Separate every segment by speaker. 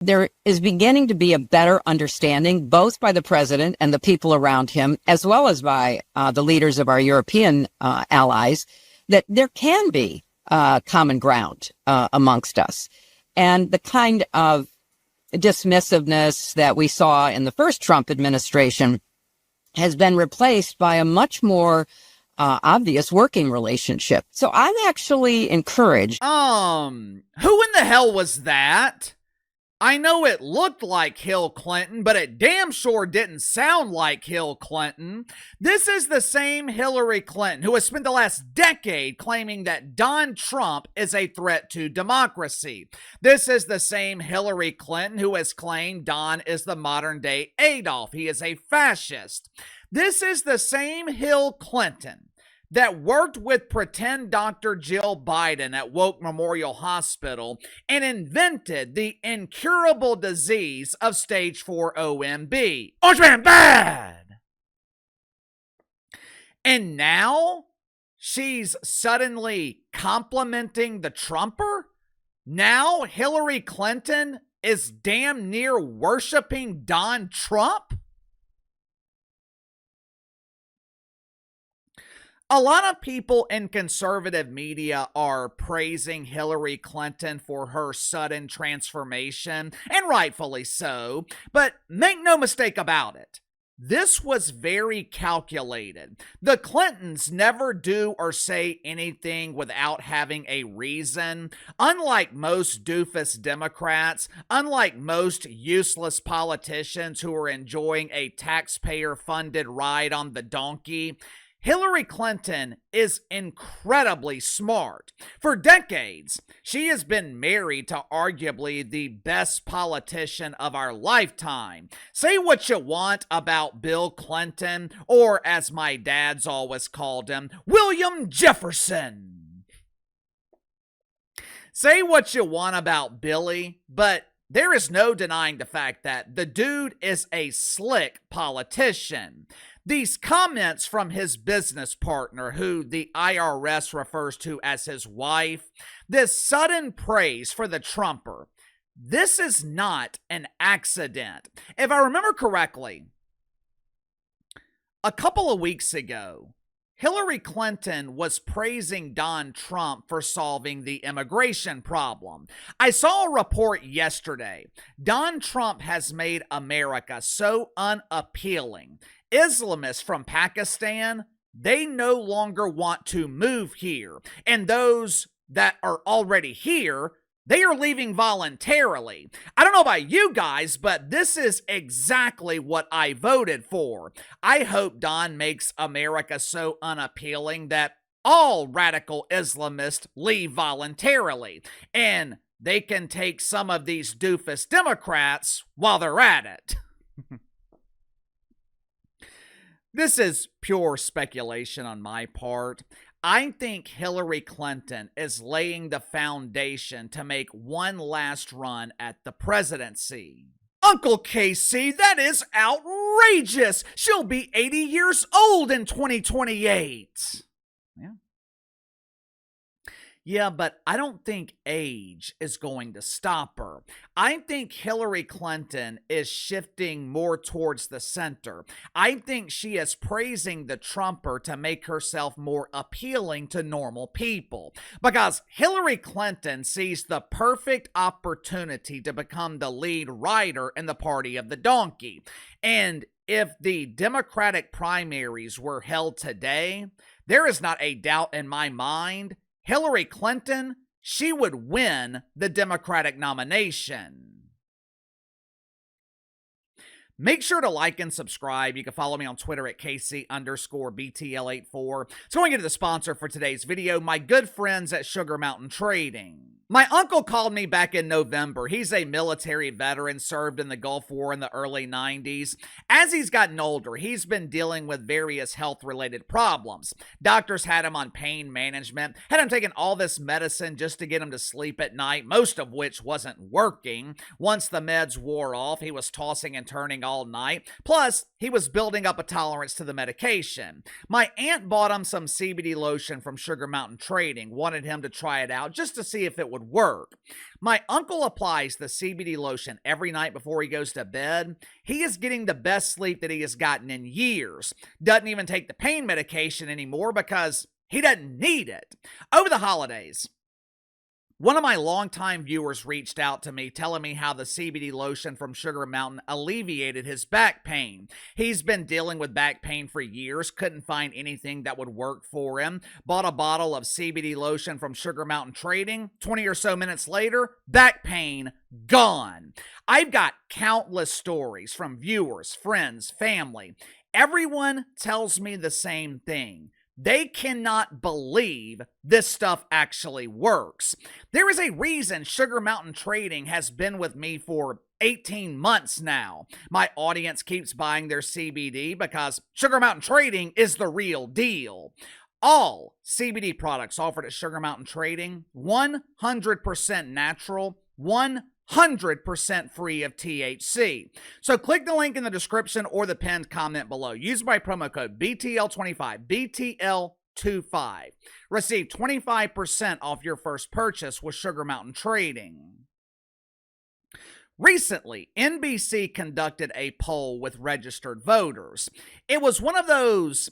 Speaker 1: There is beginning to be a better understanding, both by the president and the people around him, as well as by the leaders of our European allies, that there can be common ground amongst us. And the kind of dismissiveness that we saw in the first Trump administration has been replaced by a much more obvious working relationship. So I'm actually encouraged.
Speaker 2: Who in the hell was that? I know it looked like Hill Clinton, but it damn sure didn't sound like Hill Clinton. This is the same Hilary Clinton who has spent the last decade claiming that Donald Trump is a threat to democracy. This is the same Hilary Clinton who has claimed Don is the modern day Adolf. He is a fascist. This is the same Hill Clinton that worked with pretend Dr. Jill Biden at Woke Memorial Hospital and invented the incurable disease of stage 4 OMB. Orange man bad! And now she's suddenly complimenting the Trumper? Now Hillary Clinton is damn near worshiping Don Trump? A lot of people in conservative media are praising Hillary Clinton for her sudden transformation, and rightfully so, but make no mistake about it. This was very calculated. The Clintons never do or say anything without having a reason. Unlike most doofus Democrats, unlike most useless politicians who are enjoying a taxpayer-funded ride on the donkey, Hillary Clinton is incredibly smart. For decades, she has been married to arguably the best politician of our lifetime. Say what you want about Bill Clinton, or as my dad's always called him, William Jefferson. Say what you want about Billy, but there is no denying the fact that the dude is a slick politician. These comments from his business partner, who the IRS refers to as his wife, this sudden praise for the Trumper, this is not an accident. If I remember correctly, a couple of weeks ago, Hillary Clinton was praising Donald Trump for solving the immigration problem. I saw a report yesterday. Donald Trump has made America so unappealing. Islamists from Pakistan, they no longer want to move here. And those that are already here, they are leaving voluntarily. I don't know about you guys, but this is exactly what I voted for. I hope Don makes America so unappealing that all radical Islamists leave voluntarily, and they can take some of these doofus Democrats while they're at it. This is pure speculation on my part. I think Hillary Clinton is laying the foundation to make one last run at the presidency. Uncle Casey, that is outrageous! She'll be 80 years old in 2028. Yeah, but I don't think age is going to stop her. I think Hillary Clinton is shifting more towards the center. I think she is praising the Trumper to make herself more appealing to normal people. Because Hillary Clinton sees the perfect opportunity to become the lead rider in the party of the donkey. And if the Democratic primaries were held today, there is not a doubt in my mind Hillary Clinton, she would win the Democratic nomination. Make sure to like and subscribe. You can follow me on Twitter at KC_BTL84. So going into the sponsor for today's video, my good friends at Sugar Mountain Trading. My uncle called me back in November. He's a military veteran, served in the Gulf War in the early 90s. As he's gotten older, he's been dealing with various health-related problems. Doctors had him on pain management, had him taking all this medicine just to get him to sleep at night, most of which wasn't working. Once the meds wore off, he was tossing and turning all night. Plus, he was building up a tolerance to the medication. My aunt bought him some CBD lotion from Sugar Mountain Trading, wanted him to try it out just to see if it would would work. My uncle applies the CBD lotion every night before he goes to bed. He is getting the best sleep that he has gotten in years. Doesn't even take the pain medication anymore because he doesn't need it. Over the holidays, one of my longtime viewers reached out to me telling me how the CBD lotion from Sugar Mountain alleviated his back pain. He's been dealing with back pain for years, couldn't find anything that would work for him. Bought a bottle of CBD lotion from Sugar Mountain Trading. 20 or so minutes later, back pain gone. I've got countless stories from viewers, friends, family. Everyone tells me the same thing. They cannot believe this stuff actually works. There is a reason Sugar Mountain Trading has been with me for 18 months now. My audience keeps buying their CBD because Sugar Mountain Trading is the real deal. All CBD products offered at Sugar Mountain Trading, 100% natural, 100% free of THC. So click the link in the description or the pinned comment below. Use my promo code BTL25, BTL25. Receive 25% off your first purchase with Sugar Mountain Trading. Recently, NBC conducted a poll with registered voters. It was one of those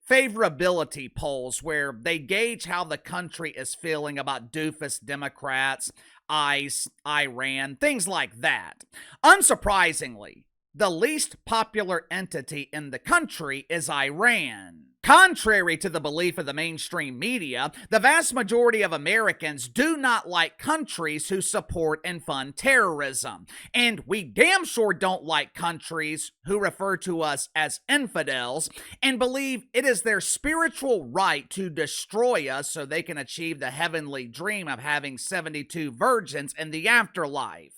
Speaker 2: favorability polls where they gauge how the country is feeling about doofus Democrats, ICE, Iran, things like that. Unsurprisingly, the least popular entity in the country is Iran. Contrary to the belief of the mainstream media, the vast majority of Americans do not like countries who support and fund terrorism. And we damn sure don't like countries who refer to us as infidels and believe it is their spiritual right to destroy us so they can achieve the heavenly dream of having 72 virgins in the afterlife.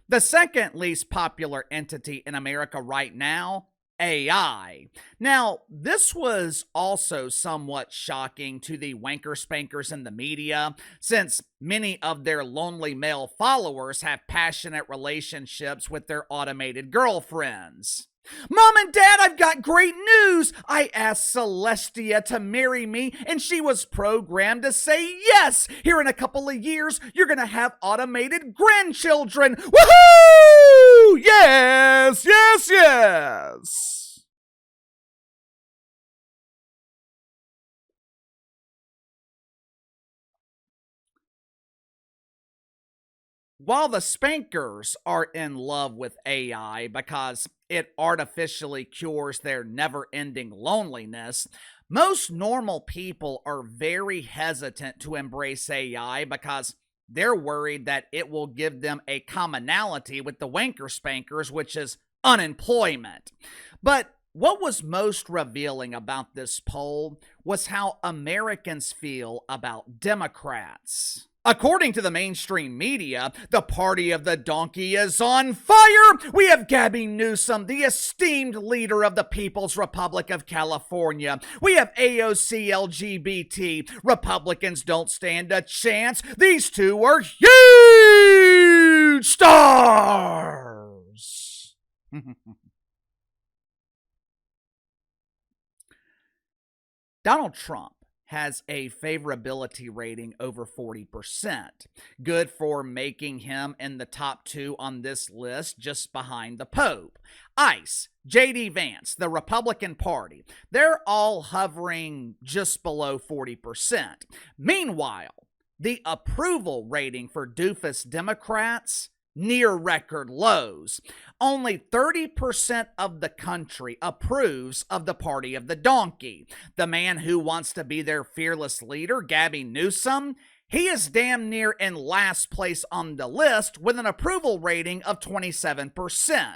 Speaker 2: The second least popular entity in America right now, AI. Now, this was also somewhat shocking to the wanker spankers in the media, since many of their lonely male followers have passionate relationships with their automated girlfriends. Mom and Dad, I've got great news! I asked Celestia to marry me, and she was programmed to say yes! Here in a couple of years, you're gonna have automated grandchildren! Woohoo! Yes, yes, yes! While the spankers are in love with AI because it artificially cures their never-ending loneliness, most normal people are very hesitant to embrace AI because they're worried that it will give them a commonality with the wanker spankers, which is unemployment. But what was most revealing about this poll was how Americans feel about Democrats. According to the mainstream media, the party of the donkey is on fire! We have Gavin Newsom, the esteemed leader of the People's Republic of California. We have AOC LGBT. Republicans don't stand a chance. These two are huge stars! Donald Trump has a favorability rating over 40%. Good for making him in the top 2 on this list, just behind the Pope. ICE, J.D. Vance, the Republican Party, they're all hovering just below 40%. Meanwhile, the approval rating for doofus Democrats, near record lows. Only 30% of the country approves of the party of the donkey. The man who wants to be their fearless leader, Gavin Newsom, he is damn near in last place on the list with an approval rating of 27%.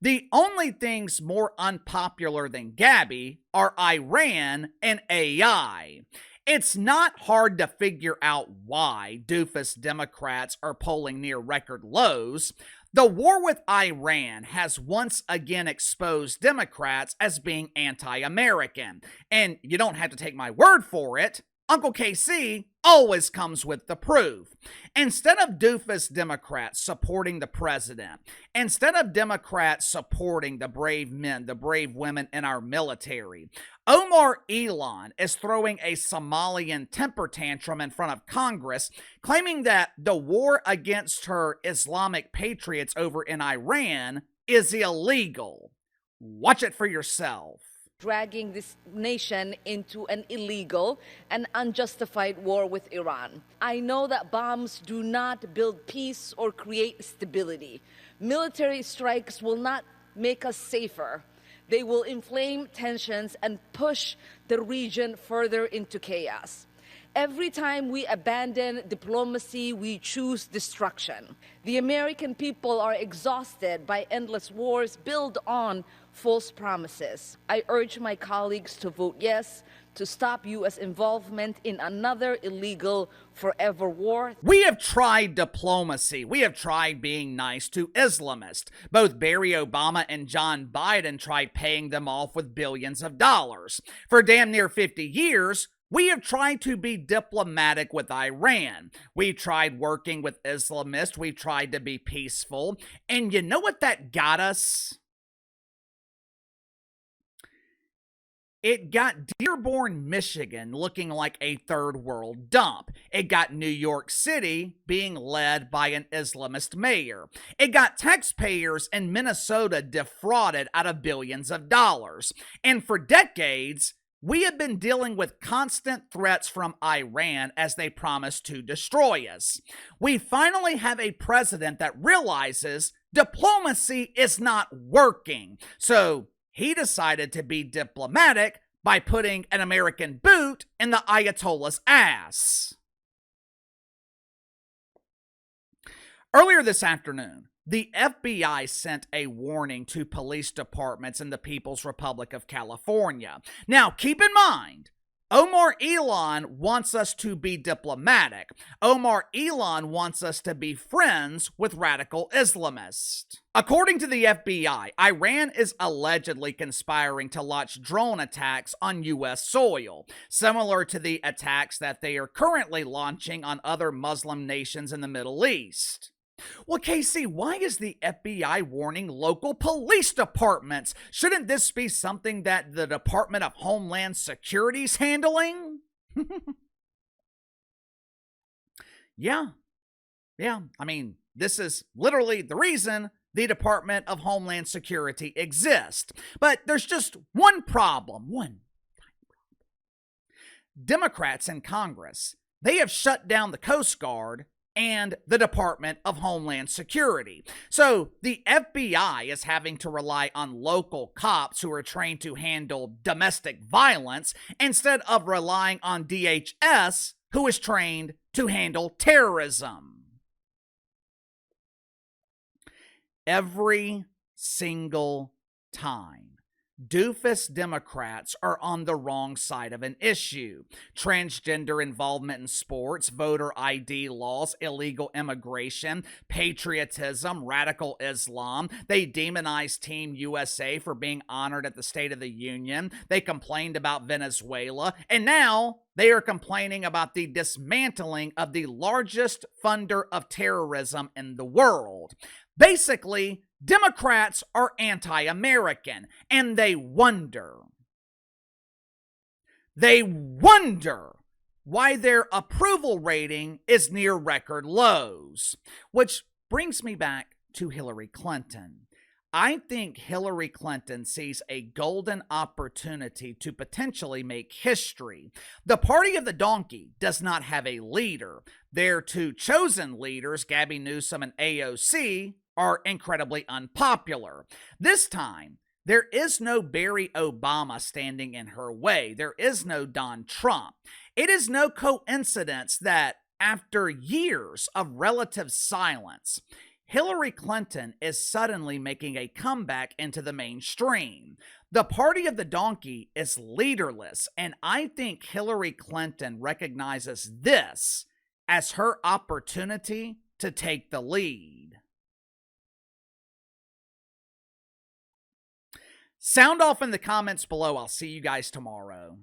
Speaker 2: The only things more unpopular than Gabby are Iran and AI. It's not hard to figure out why doofus Democrats are polling near record lows. The war with Iran has once again exposed Democrats as being anti-American. And you don't have to take my word for it. Uncle KC always comes with the proof. Instead of doofus Democrats supporting the president, instead of Democrats supporting the brave men, the brave women in our military, Omar Elon is throwing a Somalian temper tantrum in front of Congress, claiming that the war against her Islamic patriots over in Iran is illegal. Watch it for yourself.
Speaker 3: Dragging this nation into an illegal and unjustified war with Iran. I know that bombs do not build peace or create stability. Military strikes will not make us safer. They will inflame tensions and push the region further into chaos. Every time we abandon diplomacy, we choose destruction. The American people are exhausted by endless wars built on false promises. I urge my colleagues to vote yes to stop U.S. involvement in another illegal forever war.
Speaker 2: We have tried diplomacy. We have tried being nice to Islamists. Both Barry Obama and John Biden tried paying them off with billions of dollars. For damn near 50 years, we have tried to be diplomatic with Iran. We've tried working with Islamists. We've tried to be peaceful. And you know what that got us? It got Dearborn, Michigan looking like a third world dump. It got New York City being led by an Islamist mayor. It got taxpayers in Minnesota defrauded out of billions of dollars. And for decades, we have been dealing with constant threats from Iran as they promise to destroy us. We finally have a president that realizes diplomacy is not working. So he decided to be diplomatic by putting an American boot in the Ayatollah's ass. Earlier this afternoon, the FBI sent a warning to police departments in the People's Republic of California. Now, keep in mind, Omar Elon wants us to be diplomatic. Omar Elon wants us to be friends with radical Islamists. According to the FBI, Iran is allegedly conspiring to launch drone attacks on U.S. soil, similar to the attacks that they are currently launching on other Muslim nations in the Middle East. Well, Casey, why is the FBI warning local police departments? Shouldn't this be something that the Department of Homeland Security's handling? Yeah. I mean, this is literally the reason the Department of Homeland Security exists. But there's just one problem. Democrats in Congress, they have shut down the Coast Guard and the Department of Homeland Security. So the FBI is having to rely on local cops who are trained to handle domestic violence instead of relying on DHS, who is trained to handle terrorism. Every single time, doofus Democrats are on the wrong side of an issue. Transgender involvement in sports, voter ID laws, illegal immigration, patriotism, radical Islam. They demonized Team USA for being honored at the State of the Union. They complained about Venezuela. And now they are complaining about the dismantling of the largest funder of terrorism in the world. Basically, Democrats are anti-American, and they wonder why their approval rating is near record lows. Which brings me back to Hilary Clinton. I think Hilary Clinton sees a golden opportunity to potentially make history. The party of the donkey does not have a leader. Their two chosen leaders, Gavin Newsom and AOC, are incredibly unpopular. This time, there is no Barry Obama standing in her way. There is no Don Trump. It is no coincidence that after years of relative silence, Hilary Clinton is suddenly making a comeback into the mainstream. The party of the donkey is leaderless, and I think Hilary Clinton recognizes this as her opportunity to take the lead. Sound off in the comments below. I'll see you guys tomorrow.